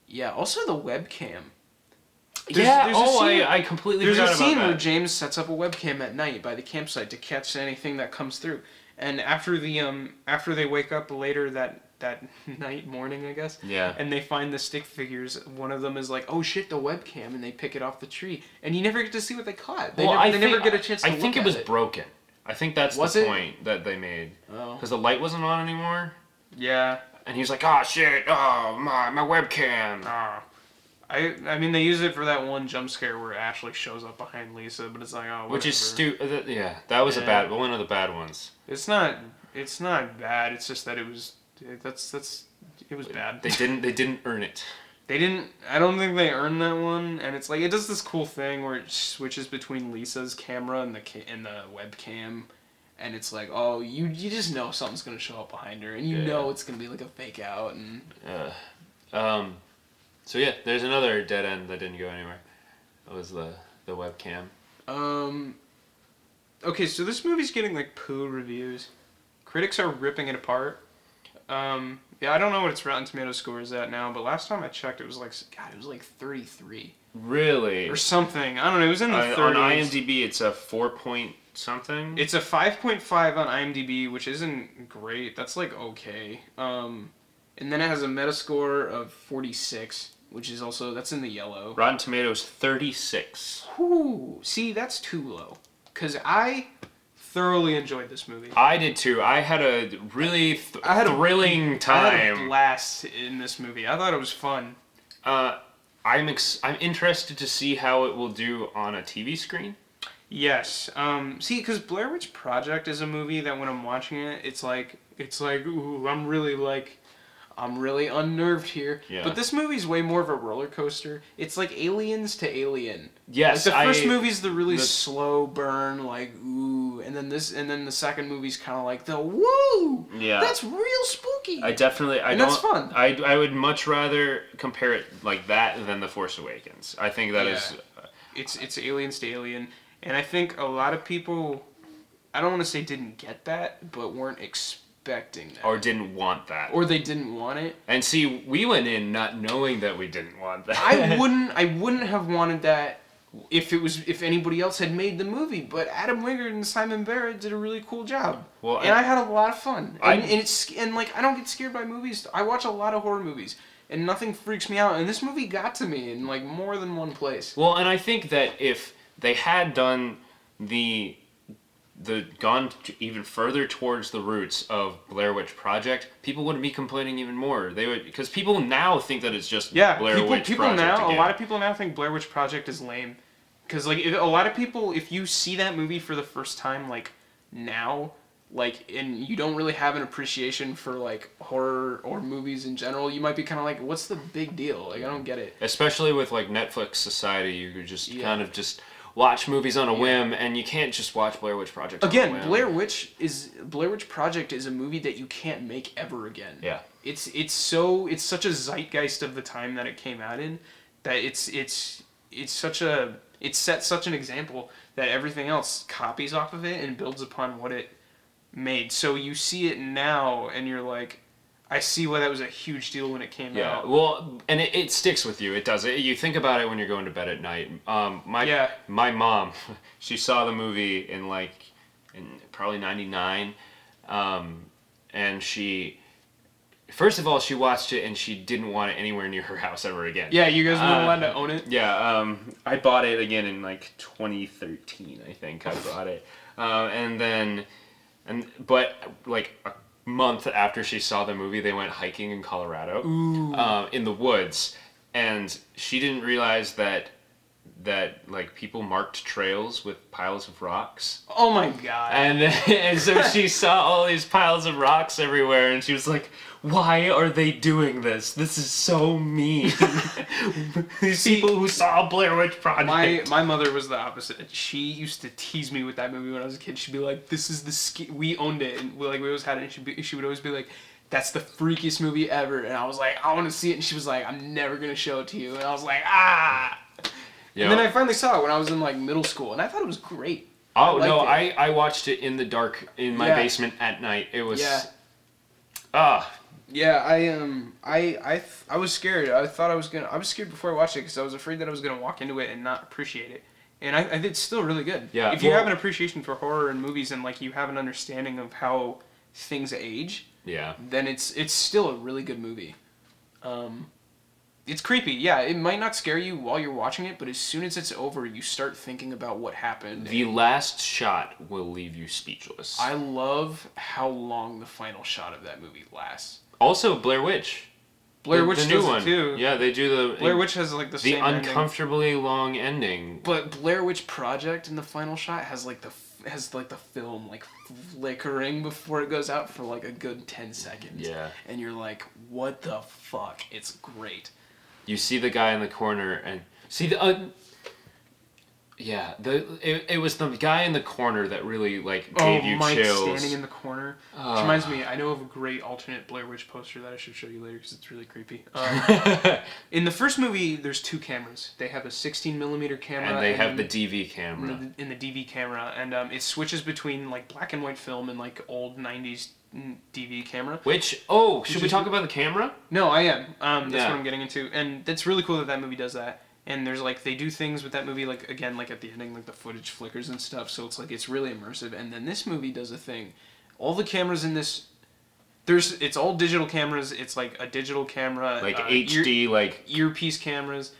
Yeah. Also the webcam.
I completely forgot about that.
There's a scene where James sets up a webcam at night by the campsite to catch anything that comes through. And after they wake up later that morning, I guess.
Yeah.
And they find the stick figures. One of them is like, "Oh shit, the webcam," and they pick it off the tree. And you never get to see what they caught. They never get a chance to look at it.
I think it was broken. I think that's the point that they made.
Oh.
Because the light wasn't on anymore.
Yeah.
And he's like, "Oh shit! Oh my webcam!"
I mean, they use it for that one jump scare where Ashley shows up behind Lisa, but it's like, oh, whatever.
Which is stupid. Yeah, that was one of the bad ones.
It's not bad. It's just that it was bad.
They didn't earn it.
I don't think they earned that one, and it's like it does this cool thing where it switches between Lisa's camera and the webcam, and it's like, oh, you just know something's gonna show up behind her, and you know it's gonna be like a fake out, and
so yeah, there's another dead end that didn't go anywhere. That was the webcam.
Okay, so this movie's getting like poo reviews. Critics are ripping it apart. Yeah, I don't know what its Rotten Tomatoes score is at now, but last time I checked, it was like 33.
Really?
Or something. I don't know. It was in the 30s.
On IMDb, it's a 4 point something.
It's a 5.5 on IMDb, which isn't great. That's like okay. And then it has a Metascore of 46, which is also that's in the yellow.
Rotten Tomatoes 36.
Whew. See, that's too low. Because I thoroughly enjoyed this movie.
I did too. I had a really thrilling time.
I had a blast in this movie. I thought it was fun.
I'm interested to see how it will do on a TV screen.
Yes. See, because Blair Witch Project is a movie that when I'm watching it, it's like, ooh, I'm really unnerved here.
Yeah.
But this movie's way more of a roller coaster. It's like Aliens to Alien.
Yes,
like the first movie's the really slow burn, like ooh, and then the second movie's kind of like the woo.
Yeah.
That's real spooky.
That's
fun.
I would much rather compare it like that than The Force Awakens. I think that is.
It's Aliens to Alien, and I think a lot of people, I don't want to say didn't get that, but weren't expecting that.
Or didn't want that.
Or they didn't want it.
And see, we went in not knowing that we didn't want that.
I wouldn't have wanted that if anybody else had made the movie, but Adam Wingard and Simon Barrett did a really cool job. Well, and I had a lot of fun. I don't get scared by movies. I watch a lot of horror movies, and nothing freaks me out. And this movie got to me in like more than one place.
Well, and I think that if they had done gone even further towards the roots of Blair Witch Project, people wouldn't be complaining even more. They would, because people now think that it's just Blair Witch Project again.
A lot of people now think Blair Witch Project is lame, because like a lot of people, if you see that movie for the first time, like now, like, and you don't really have an appreciation for like horror or movies in general, you might be kind of like, what's the big deal? Like, I don't get it.
Especially with like Netflix society, you could just kind of just watch movies on a whim, and you can't just watch Blair Witch Project on a whim.
Blair Witch Project is a movie that you can't make ever again.
Yeah.
It's such a zeitgeist of the time that it came out in, that it sets such an example that everything else copies off of it and builds upon what it made. So you see it now and you're like, I see why that was a huge deal when it came out.
Yeah, well, and it sticks with you. It does. You think about it when you're going to bed at night. My mom, she saw the movie in probably 99, and she, first of all, she watched it and she didn't want it anywhere near her hout ever again.
Yeah, you guys weren't allowed to own it?
Yeah, I bought it again in 2013, I think I bought it. But a month after she saw the movie, they went hiking in Colorado, in the woods, and she didn't realize that people marked trails with piles of rocks.
Oh my god!
And so she saw all these piles of rocks everywhere, and she was like, "Why are they doing this? This is so mean." These people who saw Blair Witch Project.
My mother was the opposite. She used to tease me with that movie when I was a kid. She'd be like, "This is we owned it, and we always had it." And she would always be like, "That's the freakiest movie ever." And I was like, "I want to see it." And she was like, "I'm never gonna show it to you." And I was like, "Ah." Yep. And then I finally saw it when I was in middle school, and I thought it was great.
Oh no, I watched it in the dark in my basement at night. It was
Yeah, I was scared. I was scared before I watched it because I was afraid that I was gonna walk into it and not appreciate it. And it's still really good.
Yeah,
If you have an appreciation for horror and movies and like you have an understanding of how things age,
Yeah.
then it's still a really good movie. It's creepy. Yeah, it might not scare you while you're watching it, but as soon as it's over, you start thinking about what happened.
The last shot will leave you speechless.
I love how long the final shot of that movie lasts.
Also, Blair Witch.
Blair Witch
the
does
new
it
one
too.
Yeah, they do the
Blair Witch has like the same ending.
uncomfortably long ending.
But Blair Witch Project in the final shot has like the film like flickering before it goes out for like a good 10 seconds.
Yeah.
And you're like, what the fuck? It's great.
You see the guy in the corner and see the it was the guy in the corner that really like gave you
Mike
chills.
standing in the corner. Which reminds me, I know of a great alternate Blair Witch poster that I should show you later because it's really creepy. In the first movie, there's 2 cameras. They have a 16mm camera
and they have the DV camera.
In the DV camera, and it switches between like black and white film and like old 90s DV camera.
Should we talk about the camera?
No, I am. That's what I'm getting into, and that's really cool that movie does that. And there's like they do things with that movie like again like at the ending like the footage flickers and stuff, so it's like it's really immersive. And then this movie does a thing. All the cameras in this, it's all digital cameras. It's like a digital camera,
like HD, like
earpiece cameras.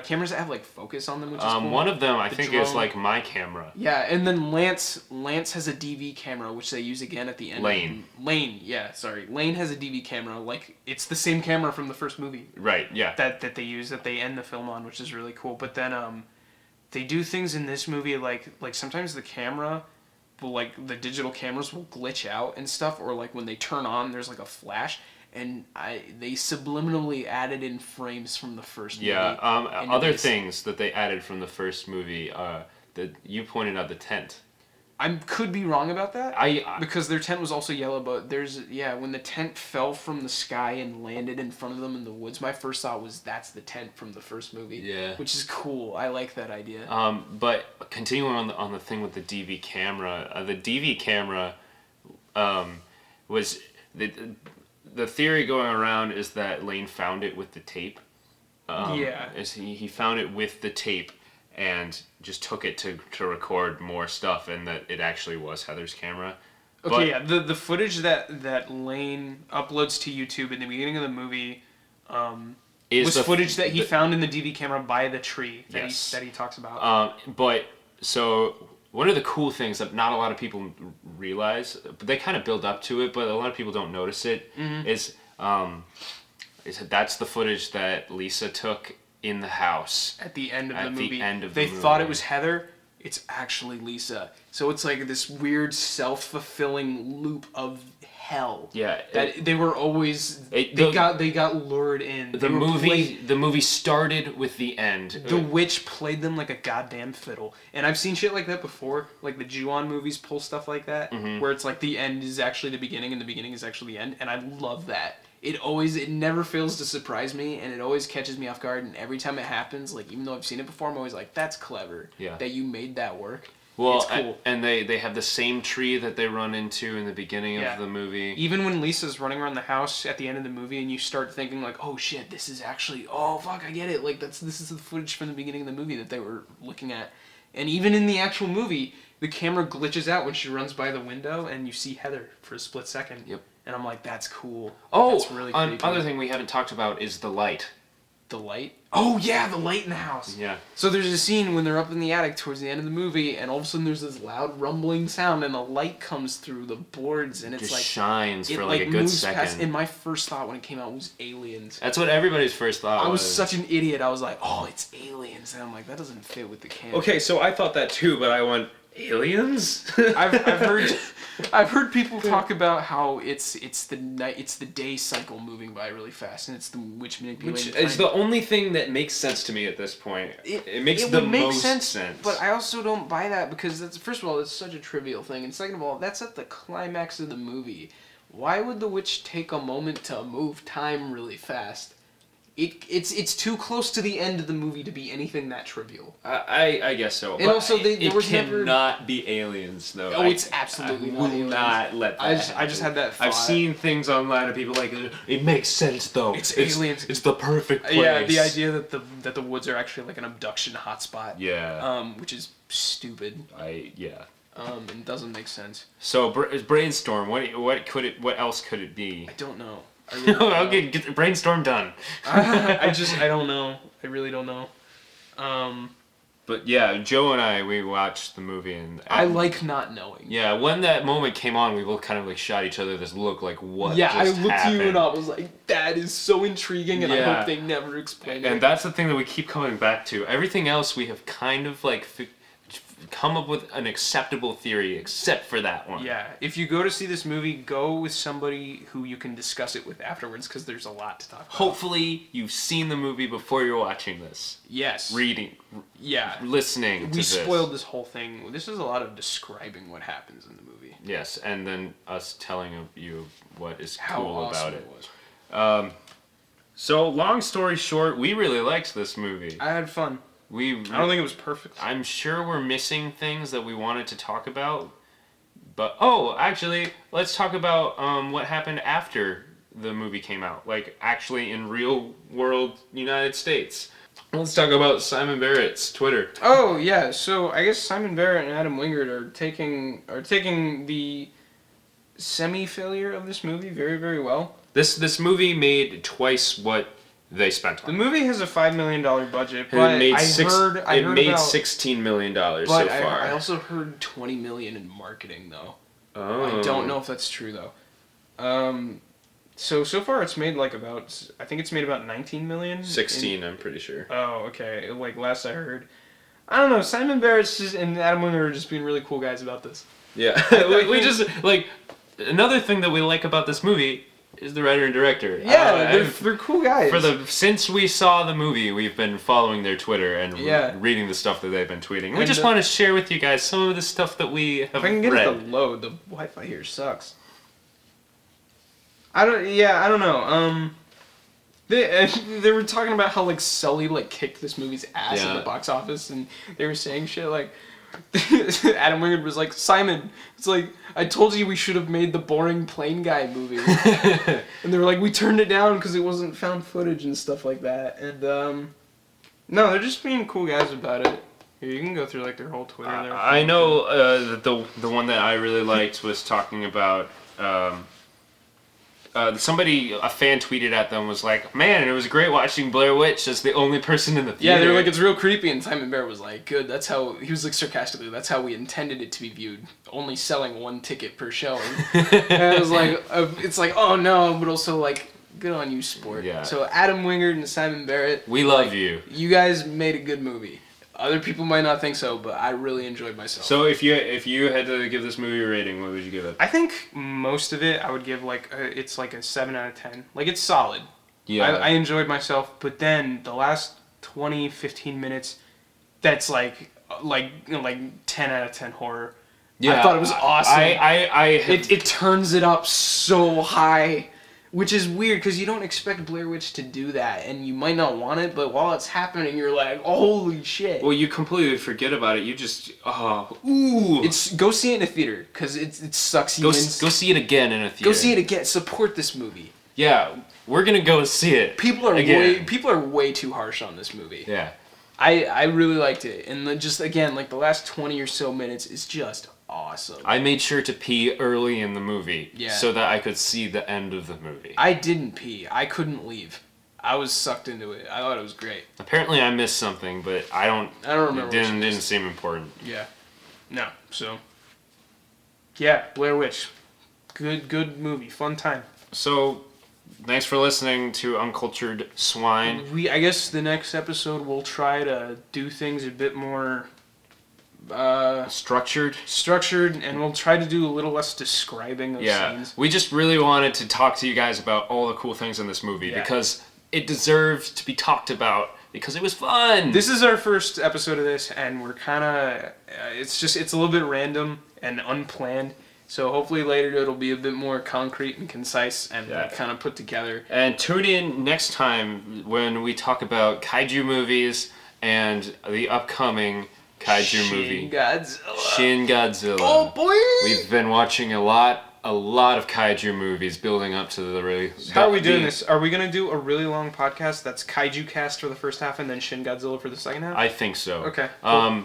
Cameras that have like focus on them, which is cool.
One of them I think is
drone.
like my camera.
Yeah, and then Lance has a DV camera, which they use again at the end.
Lane,
sorry. Lane has a DV camera, like it's the same camera from the first movie.
Right, yeah.
That they use, that they end the film on, which is really cool. But then they do things in this movie like sometimes the camera will like the digital cameras will glitch out and stuff, or like when they turn on, there's like a flash. And they subliminally added in frames from the first movie.
Yeah. Other things that they added from the first movie. That you pointed out the tent.
I could be wrong about that. Because their tent was also yellow, but when the tent fell from the sky and landed in front of them in the woods, my first thought was that's the tent from the first movie.
Yeah.
Which is cool. I like that idea.
But continuing on the thing with the DV camera, the DV camera was the theory going around is that Lane found it with the tape. He found it with the tape and just took it to record more stuff, and that it actually was Heather's camera.
The footage that Lane uploads to YouTube in the beginning of the movie was footage that he found in the DV camera by the tree that he talks about.
So one of the cool things that not a lot of people realize, but they kind of build up to it, but a lot of people don't notice it, is that's the footage that Lisa took in the house
at the end of the movie.
They
thought it was Heather. It's actually Lisa. So it's like this weird self-fulfilling loop of hell.
Yeah,
that they were always they got lured in.
The movie started with the end.
The witch played them like a goddamn fiddle. And I've seen shit like that before. Like the Ju-on movies pull stuff like that, where it's like the end is actually the beginning and the beginning is actually the end. And I love that. It never fails to surprise me, and it always catches me off guard. And every time it happens, like even though I've seen it before, I'm always like, that's clever.
Yeah.
That you made that work.
Well,
it's cool.
And they have the same tree that they run into in the beginning of the movie.
Even when Lisa's running around the house at the end of the movie, and you start thinking like, "Oh shit, this is actually I get it." Like this is the footage from the beginning of the movie that they were looking at. And even in the actual movie, the camera glitches out when she runs by the window, and you see Heather for a split second.
Yep.
And I'm like, "That's cool."
Oh,
that's really creepy.
Another thing we haven't talked about is the light.
The light? Oh yeah, the light in the house.
Yeah.
So there's a scene when they're up in the attic towards the end of the movie, and all of a sudden there's this loud rumbling sound, and the light comes through the boards, and it's
just
like
shines for like a good second.
And my first thought when it came out was aliens.
That's what everybody's first thought was.
I was such an idiot. I was like, "Oh, it's aliens," and I'm like, "That doesn't fit with the canon."
Okay, so I thought that too, but I went, aliens?
I've heard people talk about how it's the day cycle moving by really fast, and it's the witch manipulating.
Which is the only thing that makes sense to me at this point. It makes the most sense.
But I also don't buy that because first of all, it's such a trivial thing, and second of all, that's at the climax of the movie. Why would the witch take a moment to move time really fast? it's too close to the end of the movie to be anything that trivial.
I guess so.
And also, there was never...
cannot be aliens, though.
Oh, it's absolutely not aliens.
Not let that
I just had that thought.
I've seen things online of people like, it makes sense, though.
It's aliens.
It's the perfect place.
Yeah, the idea that the woods are actually like an abduction hotspot.
Yeah.
Which is stupid. And doesn't make sense.
So brainstorm. What else could it be?
I don't know. I really don't
Okay,
know.
get the brainstorm done.
I don't know. I really don't know.
But yeah, Joe and I, we watched the movie and
I like not knowing.
Yeah, when that moment came on, we both kind of like shot each other this look like, what
Yeah,
just
I looked
happened?
at you and I was like, that is so intriguing, and I hope they never explain it.
And that's the thing that we keep coming back to. Everything else we have kind of like come up with an acceptable theory, except for that one.
Yeah, if you go to see this movie, go with somebody who you can discuss it with afterwards, because there's a lot to talk about.
Hopefully, you've seen the movie before you're watching this.
Yes.
Reading.
Yeah.
Listening to this.
We spoiled this whole thing. This is a lot of describing what happens in the movie.
Yes, and then us telling you what is
How
cool
awesome
about it.
Was.
So, long story short, we really liked this movie.
I had fun. I don't think it was perfect.
I'm sure we're missing things that we wanted to talk about. But, actually, let's talk about what happened after the movie came out. Like, actually in real world United States. Let's talk about Simon Barrett's Twitter.
Oh, yeah. So, I guess Simon Barrett and Adam Wingard are taking the semi-failure of this movie very, very well.
This movie made twice what they spent on
it. The movie has a $5 million budget, but
it made
I heard about,
$16 million so
but
far.
I also heard $20 million in marketing, though.
Oh.
I don't know if that's true, though. So far it's made I think it's made about 19 million.
16, I'm pretty sure.
Oh, okay. Like last I heard. I don't know. Simon Barrett and Adam Wingard are just being really cool guys about this.
Yeah. we just, another thing that we like about this movie is the writer and director.
Yeah, they're cool guys.
Since we saw the movie, we've been following their Twitter and reading the stuff that they've been tweeting. And we just want to share with you guys some of the stuff that we have read.
If I can get it to load, the Wi-Fi here sucks. I don't know. They were talking about how Sully kicked this movie's ass at the box office, and they were saying shit like Adam Wingard was like, Simon, it's like, I told you we should have made the boring plane guy movie. And they were like, we turned it down because it wasn't found footage and stuff like that. And no, they're just being cool guys about it. Here, you can go through their whole Twitter.
I know that the one that I really liked was talking about a fan tweeted at them, was like, man, it was great watching Blair Witch as the only person in the theater.
Yeah, they were like, it's real creepy, and Simon Barrett was like, good, that's how, he was like sarcastically, that's how we intended it to be viewed, only selling one ticket per showing. And I was like, it's like, oh no, but also good on you, sport.
Yeah.
So Adam Wingard and Simon Barrett,
we love you.
You guys made a good movie. Other people might not think so, but I really enjoyed myself.
So if you had to give this movie a rating, what would you give it?
I think most of it I would give it's a 7 out of 10. It's solid.
Yeah.
I enjoyed myself, but then the last 20, 15 minutes, that's 10 out of 10 horror.
Yeah.
I thought it was awesome.
It
turns it up so high. Which is weird, because you don't expect Blair Witch to do that, and you might not want it, but while it's happening, you're like, holy shit.
Well, you completely forget about it. You just, ooh.
Go see it in a theater, because it sucks you in.
Go see it again in a theater.
Go see it again. Support this movie.
Yeah, we're going to go see it.
People are way too harsh on this movie.
Yeah.
I really liked it, and the last 20 or so minutes is just awesome.
I made sure to pee early in the movie so that I could see the end of the movie.
I didn't pee. I couldn't leave. I was sucked into it. I thought it was great.
Apparently I missed something, but I don't remember. It didn't seem important.
Yeah. No. So yeah, Blair Witch. Good movie. Fun time.
So thanks for listening to Uncultured Swine.
I guess the next episode we'll try to do things a bit more
structured,
and we'll try to do a little less describing of scenes.
We just really wanted to talk to you guys about all the cool things in this movie because it deserves to be talked about because it was fun.
This is our first episode of this, and we're kind of it's a little bit random and unplanned. So hopefully later it'll be a bit more concrete and concise and kind of put together.
And tune in next time when we talk about kaiju movies and the upcoming kaiju movie. Shin Godzilla.
Oh boy!
We've been watching a lot of kaiju movies building up to the really...
How are we doing this? Are we going to do a really long podcast that's Kaiju Cast for the first half and then Shin Godzilla for the second half?
I think so.
Okay. Cool.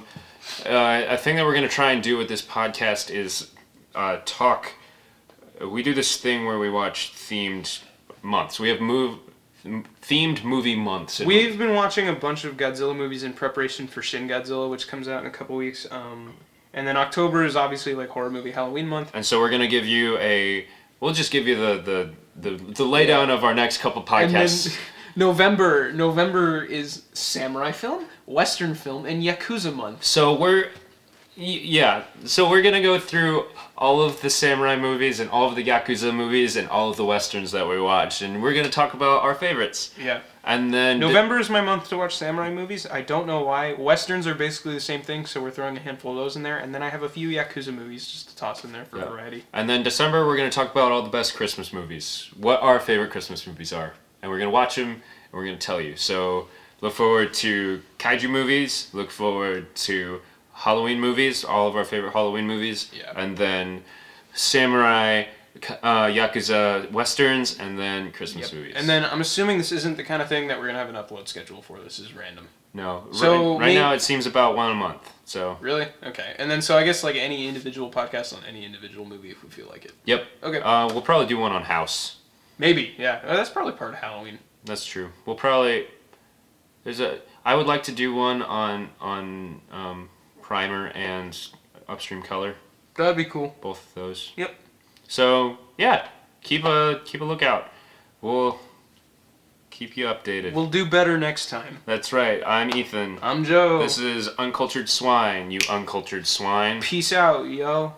A thing that we're going to try and do with this podcast is talk... We do this thing where we watch themed months. We have themed movie months.
We've been watching a bunch of Godzilla movies in preparation for Shin Godzilla, which comes out in a couple weeks. And then October is obviously like horror movie Halloween month.
And so we're going to give you we'll just give you the laydown of our next couple podcasts.
And then November is samurai film, Western film, and Yakuza month.
So we're going to go through all of the samurai movies and all of the Yakuza movies and all of the Westerns that we watched. And we're going to talk about our favorites.
Yeah.
And then...
November is my month to watch samurai movies. I don't know why. Westerns are basically the same thing, so we're throwing a handful of those in there. And then I have a few Yakuza movies just to toss in there for variety.
And then December, we're going to talk about all the best Christmas movies. What our favorite Christmas movies are. And we're going to watch them, and we're going to tell you. So look forward to kaiju movies. Look forward to Halloween movies, all of our favorite Halloween movies.
Yeah.
And then samurai... Yakuza Westerns, and then Christmas movies.
And then I'm assuming this isn't the kind of thing that we're going to have an upload schedule for. This is random.
No.
So
right now it seems about one a month. So
Really? Okay. And then so I guess like any individual podcast on any individual movie if we feel like it.
Yep.
Okay.
We'll probably do one on House.
Maybe, yeah. That's probably part of Halloween.
That's true. We'll probably... I would like to do one on Primer and Upstream Color.
That'd be cool.
Both of those.
Yep.
So, yeah, keep a lookout. We'll keep you updated.
We'll do better next time.
That's right. I'm Ethan.
I'm Joe.
This is Uncultured Swine, you uncultured swine.
Peace out, yo.